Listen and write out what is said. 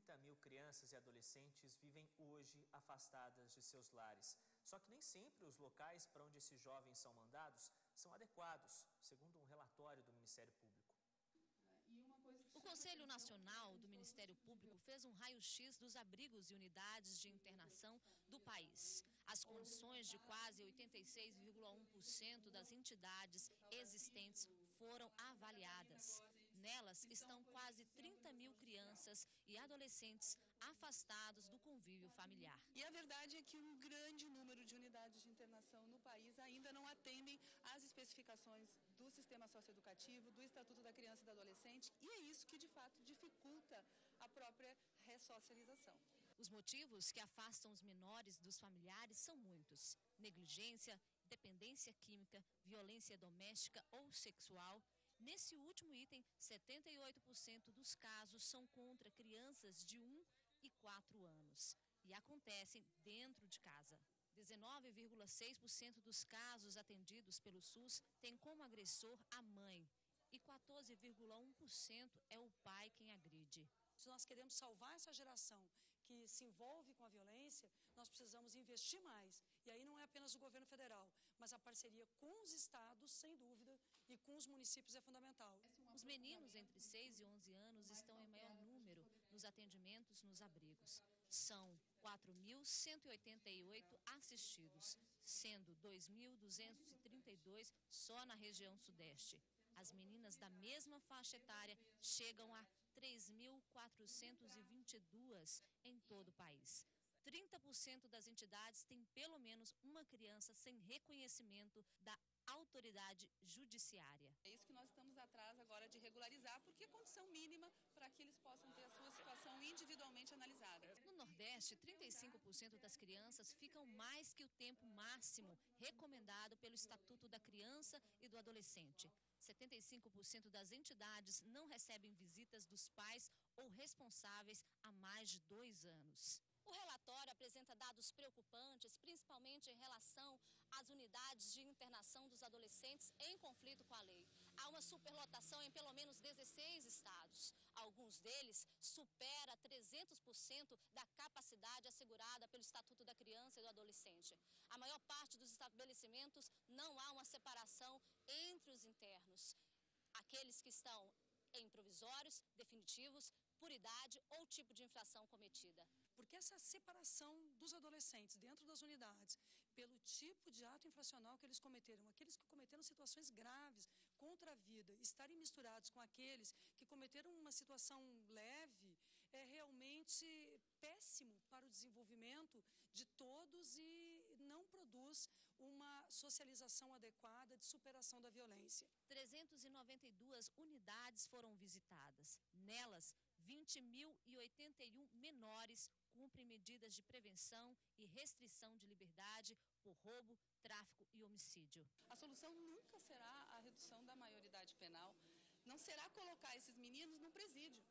30 mil crianças e adolescentes vivem hoje afastadas de seus lares. Só que nem sempre os locais para onde esses jovens são mandados são adequados, segundo um relatório do Ministério Público. O Conselho Nacional do Ministério Público fez um raio-x dos abrigos e unidades de internação do país. As condições de quase 86,1% das entidades existentes foram avaliadas. Nelas estão quase 30 mil crianças e adolescentes afastados do convívio familiar. E a verdade é que um grande número de unidades de internação no país ainda não atendem às especificações do sistema socioeducativo, do Estatuto da Criança e do Adolescente, e é isso que de fato dificulta a própria ressocialização. Os motivos que afastam os menores dos familiares são muitos: negligência, dependência química, violência doméstica ou sexual. Nesse último item, 78% dos casos são contra crianças de 1 e 4 anos e acontecem dentro de casa. 19,6% dos casos atendidos pelo SUS têm como agressor a mãe e 14,1% é o pai quem agride. Se nós queremos salvar essa geração que se envolve com a violência, nós precisamos investir mais. E aí não é apenas o governo federal, mas a parceria com os estados, sem dúvida, e com os municípios é fundamental. Os meninos entre 6 e 11 anos estão em maior número nos atendimentos nos abrigos. São 4.188 assistidos, sendo 2.232 só na região sudeste. As meninas da mesma faixa etária chegam a 3.422 em todo o país. 30% das entidades têm pelo menos uma criança sem reconhecimento da autoridade judiciária. É isso que nós estamos atrás agora de regularizar, porque é condição mínima para que eles possam ter a sua situação individualmente analisada. No Nordeste, 35% das crianças ficam mais que o tempo máximo recomendado pelo Estatuto da Criança e do Adolescente. 75% das entidades não recebem visitas dos pais ou responsáveis há mais de 2 anos. O relatório apresenta dados preocupantes, principalmente em relação às unidades de internação dos adolescentes em conflito com a lei. Há uma superlotação em pelo menos 16 estados. Alguns deles supera 300% da capacidade assegurada pelo Estatuto da Criança e do Adolescente. A maior parte dos estabelecimentos não há uma separação entre os internos. Aqueles que estão em provisórios, definitivos, por idade ou tipo de infração cometida. Porque essa separação dos adolescentes dentro das unidades, pelo tipo de ato infracional que eles cometeram, aqueles que cometeram situações graves contra a vida, estarem misturados com aqueles que cometeram uma situação leve, é realmente péssimo para o desenvolvimento de todos e não produz uma socialização adequada de superação da violência. 392 unidades foram visitadas. Nelas, 20.081 menores cumprem medidas de prevenção e restrição de liberdade por roubo, tráfico e homicídio. A solução nunca será a redução da maioridade penal, não será colocar esses meninos num presídio.